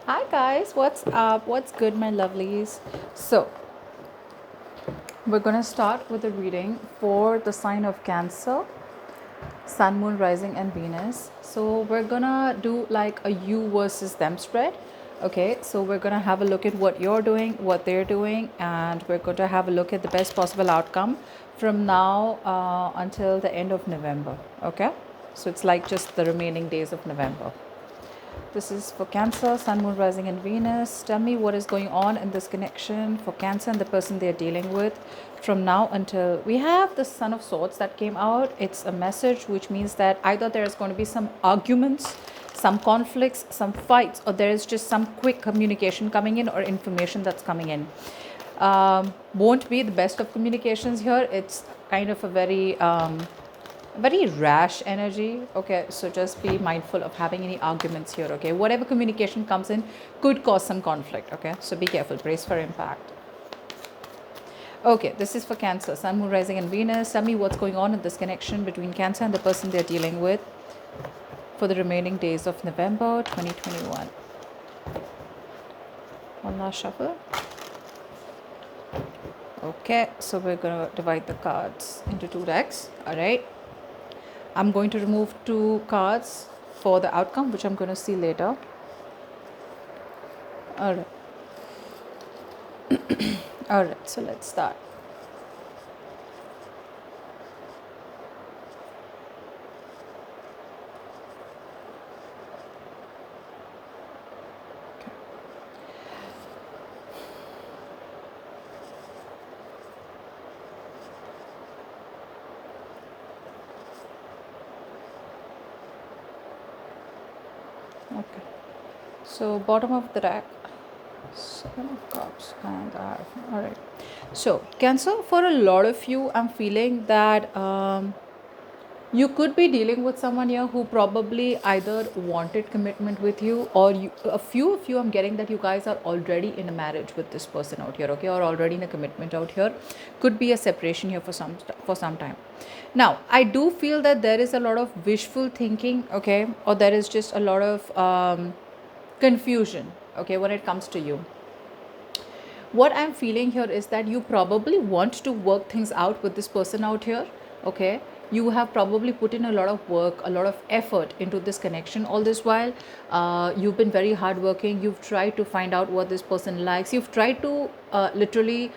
Hi guys, what's up? What's good, my lovelies? So, we're gonna start with a reading for the sign of Cancer, Sun, Moon, Rising, and Venus. So, we're gonna do like a you versus them spread. Okay, so we're gonna have a look at what you're doing, what they're doing, and we're going to have a look at the best possible outcome from now until the end of November. Okay, so it's like just the remaining days of November. This is for Cancer, Sun, Moon, Rising, and Venus. Tell me what is going on in this connection for Cancer and the person they're dealing with from now until we have the Sun of Swords that came out. It's a message which means that either there's going to be some arguments, some conflicts, some fights, or there is just some quick communication coming in or information that's coming in. Won't be the best of communications here. It's kind of a very rash energy. Okay, so just be mindful of having any arguments here. Okay, whatever communication comes in could cause some conflict. Okay, so be careful, brace for impact. Okay, this is for Cancer, Sun, Moon, Rising, and Venus. Tell me what's going on in this connection between Cancer and the person they're dealing with for the remaining days of November 2021. One last shuffle. Okay, so we're gonna divide the cards into two decks. All right, I'm going to remove two cards for the outcome, which I'm going to see later. All right. All right, so let's start. Okay, so bottom of the deck, Seven of Cups and all right. So Cancer, for a lot of you, I'm feeling that you could be dealing with someone here who probably either wanted commitment with you, or a few of you, I'm getting that you guys are already in a marriage with this person out here. Okay, or already in a commitment out here. Could be a separation here for some time. Now I do feel that there is a lot of wishful thinking. Okay, or there is just a lot of confusion. Okay, when it comes to you, what I'm feeling here is that you probably want to work things out with this person out here. Okay, you have probably put in a lot of work, a lot of effort into this connection all this while. You've been very hardworking. You've tried to find out what this person likes. You've tried to literally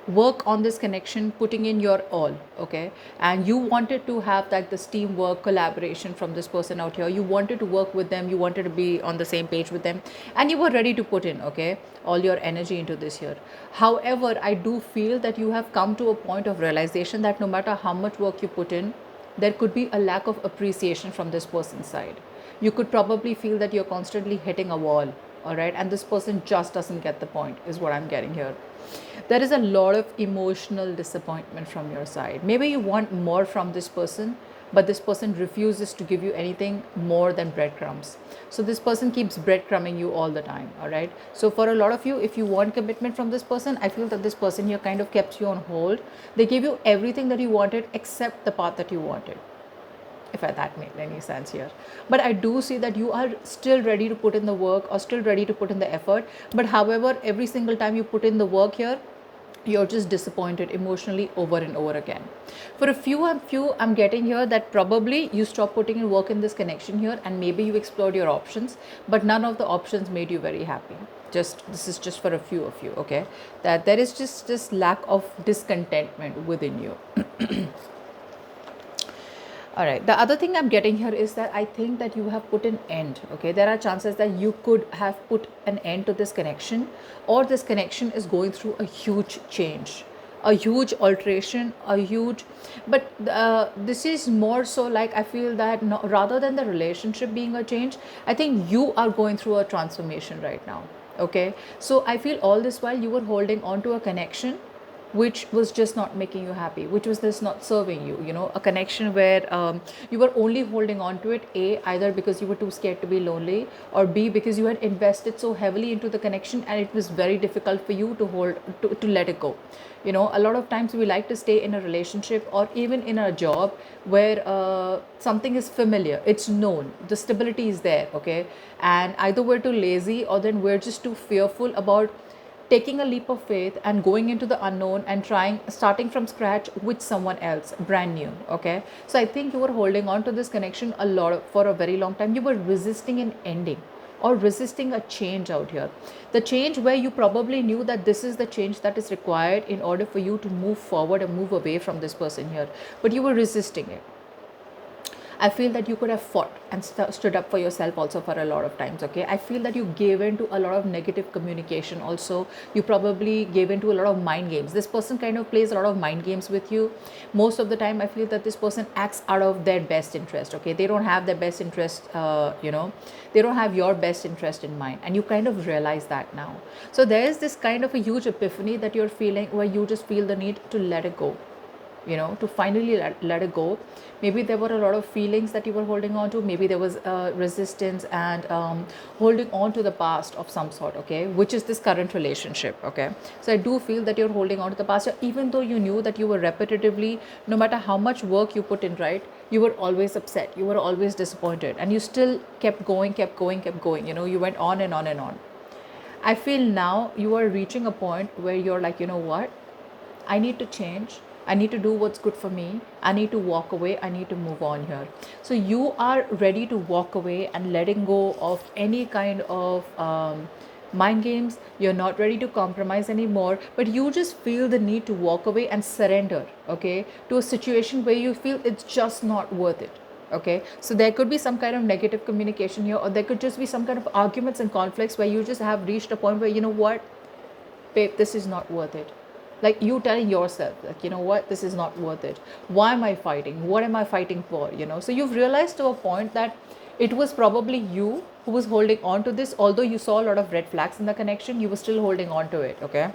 work on this connection, putting in your all. Okay, and you wanted to have that this teamwork collaboration from this person out here. You wanted to work with them, you wanted to be on the same page with them, and you were ready to put in, okay, all your energy into this here. However, I do feel that you have come to a point of realization that no matter how much work you put in, there could be a lack of appreciation from this person's side. You could probably feel that you're constantly hitting a wall. All right, and this person just doesn't get the point, is what I'm getting here. There is a lot of emotional disappointment from your side. Maybe you want more from this person, but this person refuses to give you anything more than breadcrumbs. So this person keeps breadcrumbing you all the time. All right, so for a lot of you, if you want commitment from this person, I feel that this person here kind of kept you on hold. They gave you everything that you wanted except the path that you wanted, if that made any sense here. But I do see that you are still ready to put in the work, or still ready to put in the effort. But however, every single time you put in the work here, you're just disappointed emotionally over and over again. For a few, I'm getting here that probably you stopped putting in work in this connection here, and maybe you explored your options, but none of the options made you very happy. Just this is just for a few of you. Okay, that there is just lack of discontentment within you. All right. The other thing I'm getting here is that I think that you have put an end. Okay. There are chances that you could have put an end to this connection, or this connection is going through a huge change, a huge alteration, a huge. But this is more so like I feel that no, rather than the relationship being a change, I think you are going through a transformation right now. Okay. So I feel all this while you were holding on to a connection, which was just not making you happy, which was just not serving you, a connection where you were only holding on to it, A, either because you were too scared to be lonely, or B, because you had invested so heavily into the connection and it was very difficult for you to let it go. A lot of times we like to stay in a relationship or even in a job where something is familiar, it's known, the stability is there, okay? And either we're too lazy or then we're just too fearful about taking a leap of faith and going into the unknown and starting from scratch with someone else brand new, okay? So I think you were holding on to this connection for a very long time. You were resisting an ending or resisting a change out here, the change where you probably knew that this is the change that is required in order for you to move forward and move away from this person here, but you were resisting it. I feel that you could have fought and stood up for yourself also for a lot of times, okay? I feel that you gave in to a lot of negative communication also. You probably gave in to a lot of mind games. This person kind of plays a lot of mind games with you. Most of the time, I feel that this person acts out of their best interest, okay? They don't have their best interest, they don't have your best interest in mind. And you kind of realize that now. So there is this kind of a huge epiphany that you're feeling where you just feel the need to let it go, to finally let it go. Maybe there were a lot of feelings that you were holding on to. Maybe there was resistance and holding on to the past of some sort, okay, which is this current relationship, okay? So I do feel that you're holding on to the past, even though you knew that you were repetitively, no matter how much work you put in, right, you were always upset, you were always disappointed, and you still kept going, you went on and on and on. I feel now you are reaching a point where you're like, you know what, I need to change. I need to do what's good for me. I need to walk away. I need to move on here. So you are ready to walk away and letting go of any kind of mind games. You're not ready to compromise anymore, but you just feel the need to walk away and surrender, okay, to a situation where you feel it's just not worth it. Okay, so there could be some kind of negative communication here, or there could just be some kind of arguments and conflicts where you just have reached a point where, you know what, babe, this is not worth it. Like you telling yourself, like, you know what, this is not worth it. Why am I fighting? What am I fighting for? So you've realized to a point that it was probably you who was holding on to this. Although you saw a lot of red flags in the connection, you were still holding on to it, okay?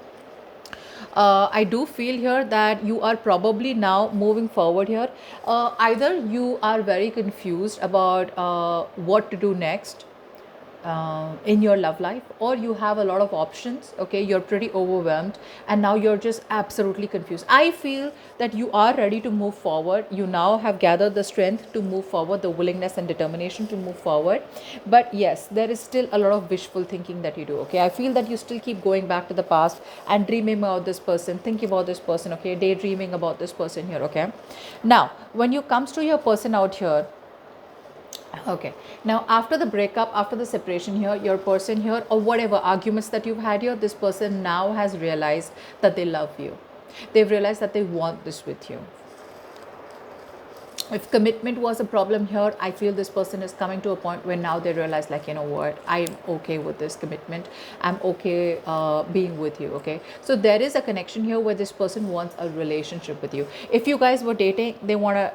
I do feel here that you are probably now moving forward here. Either you are very confused about what to do next in your love life, or you have a lot of options, okay, you're pretty overwhelmed and now you're just absolutely confused. I feel that you are ready to move forward. You now have gathered the strength to move forward, the willingness and determination to move forward. But yes, there is still a lot of wishful thinking that you do, okay? I feel that you still keep going back to the past and dreaming about this person, thinking about this person, okay, daydreaming about this person here, okay? Now when you comes to your person out here, okay, now after the breakup, after the separation here, your person here, or whatever arguments that you've had here, this person now has realized that they love you. They've realized that they want this with you. If commitment was a problem here, I feel this person is coming to a point where now they realize, like, you know what, I'm okay with this commitment. I'm okay being with you, okay? So there is a connection here where this person wants a relationship with you. If you guys were dating, they want to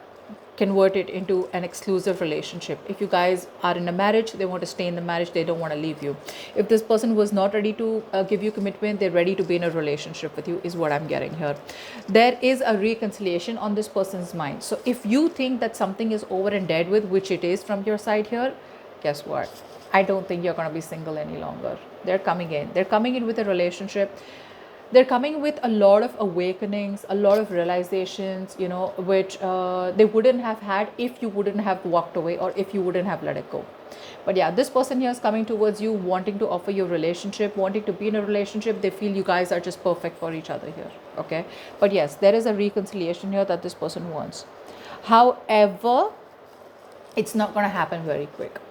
convert it into an exclusive relationship. If you guys are in a marriage, they want to stay in the marriage, they don't want to leave you. If this person was not ready to give you commitment, they're ready to be in a relationship with you, is what I'm getting here. There is a reconciliation on this person's mind. So if you think that something is over and dead with, which it is from your side here, guess what, I don't think you're going to be single any longer. They're coming in with a relationship. They're coming with a lot of awakenings, a lot of realizations, which they wouldn't have had if you wouldn't have walked away or if you wouldn't have let it go. But yeah, this person here is coming towards you, wanting to offer you a relationship, wanting to be in a relationship. They feel you guys are just perfect for each other here, okay? But yes, there is a reconciliation here that this person wants. However, it's not going to happen very quick.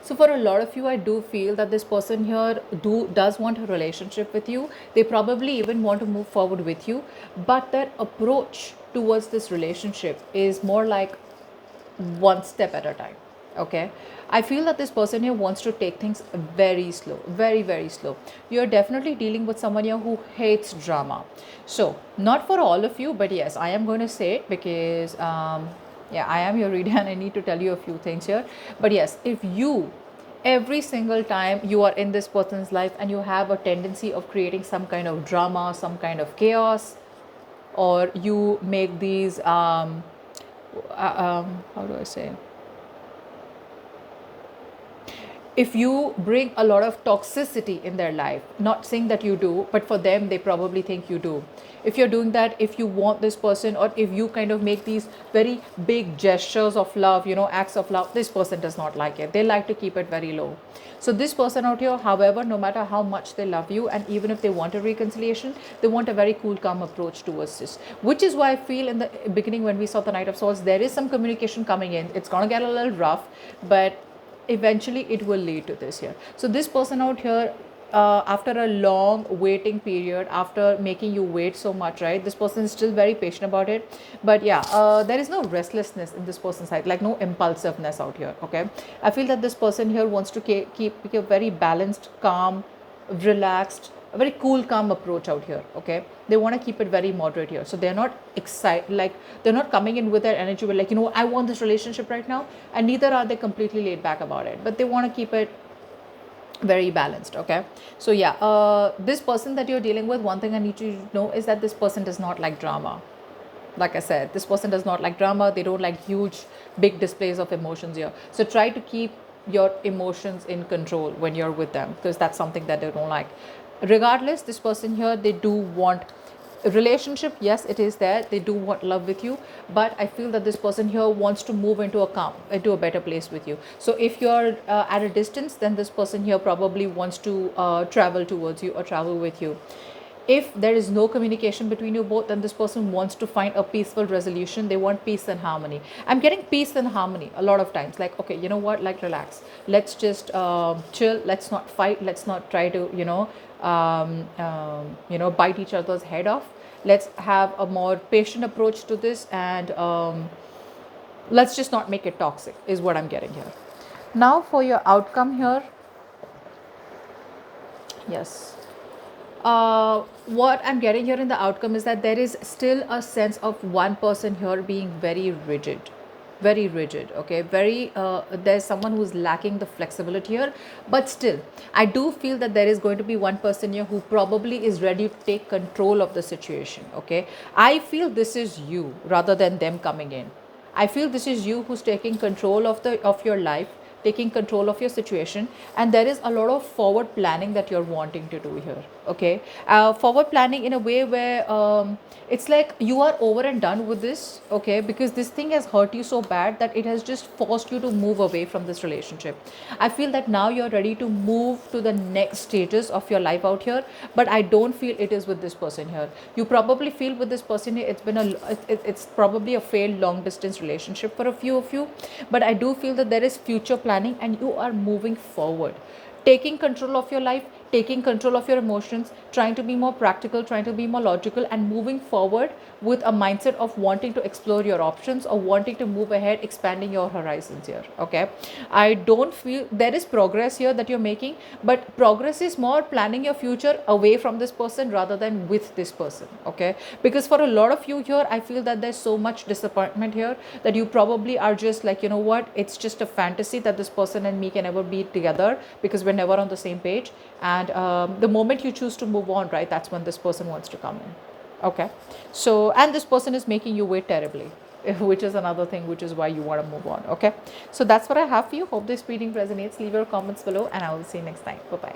So for a lot of you, I do feel that this person here does want a relationship with you. They probably even want to move forward with you, but their approach towards this relationship is more like one step at a time, okay? I feel that this person here wants to take things very slow, very, very slow. You're definitely dealing with someone here who hates drama. So not for all of you, but yes, I am going to say it because yeah, I am your reader and I need to tell you a few things here. But yes, if you, every single time you are in this person's life and you have a tendency of creating some kind of drama, some kind of chaos, or you make these how do I say, if you bring a lot of toxicity in their life, not saying that you do, but for them, they probably think you do. If you're doing that, if you want this person, or if you kind of make these very big gestures of love, acts of love, this person does not like it. They like to keep it very low. So, this person out here, however, no matter how much they love you, and even if they want a reconciliation, they want a very cool, calm approach towards this. Which is why I feel in the beginning, when we saw the Knight of Swords, there is some communication coming in. It's going to get a little rough, but eventually it will lead to this here. So this person out here, after a long waiting period, after making you wait so much, right, this person is still very patient about it. But yeah, there is no restlessness in this person's side, like no impulsiveness out here. Okay, I feel that this person here wants to keep a very balanced, calm, relaxed, a very cool, calm approach out here. Okay, they want to keep it very moderate here, so they're not excited, like they're not coming in with their energy with, like, I want this relationship right now, and neither are they completely laid back about it, but they want to keep it very balanced. Okay, so yeah, this person that you're dealing with, one thing I need you to know is that this person does not like drama. Like I said, this person does not like drama. They don't like huge big displays of emotions here, so try to keep your emotions in control when you're with them, because that's something that they don't like. Regardless, this person here, they do want a relationship. Yes, it is there, they do want love with you, but I feel that this person here wants to move into a better place with you. So if you're at a distance, then this person here probably wants to travel towards you or travel with you. If there is no communication between you both, then this person wants to find a peaceful resolution. They want peace and harmony. I'm getting peace and harmony a lot of times, like, okay, you know what, like, relax, let's just chill, let's not fight, let's not try to bite each other's head off. Let's have a more patient approach to this, and let's just not make it toxic, is what I'm getting here. Now for your outcome here. Yes, what I'm getting here in the outcome is that there is still a sense of one person here being very rigid, very rigid. Okay, very there's someone who's lacking the flexibility here, but still I do feel that there is going to be one person here who probably is ready to take control of the situation. Okay, I feel this is you rather than them coming in. I feel this is you who's taking control of your life, taking control of your situation, and there is a lot of forward planning that you're wanting to do here. Okay, forward planning in a way where it's like you are over and done with this. Okay, because this thing has hurt you so bad that it has just forced you to move away from this relationship. I feel that now you're ready to move to the next stages of your life out here, but I don't feel it is with this person here. You probably feel with this person here, it's probably a failed long distance relationship for a few of you, but I do feel that there is future planning and you are moving forward, taking control of your life, taking control of your emotions, trying to be more practical, trying to be more logical, and moving forward with a mindset of wanting to explore your options or wanting to move ahead, expanding your horizons here. Okay, I don't feel there is progress here that you're making, but progress is more planning your future away from this person rather than with this person. Okay, because for a lot of you here, I feel that there's so much disappointment here that you probably are just like, you know what, it's just a fantasy that this person and me can ever be together because we're never on the same page. And the moment you choose to move on, right, that's when this person wants to come in. Okay, so, and this person is making you wait terribly, which is another thing, which is why you want to move on. Okay, so that's what I have for you. Hope this reading resonates. Leave your comments below and I will see you next time. Bye bye.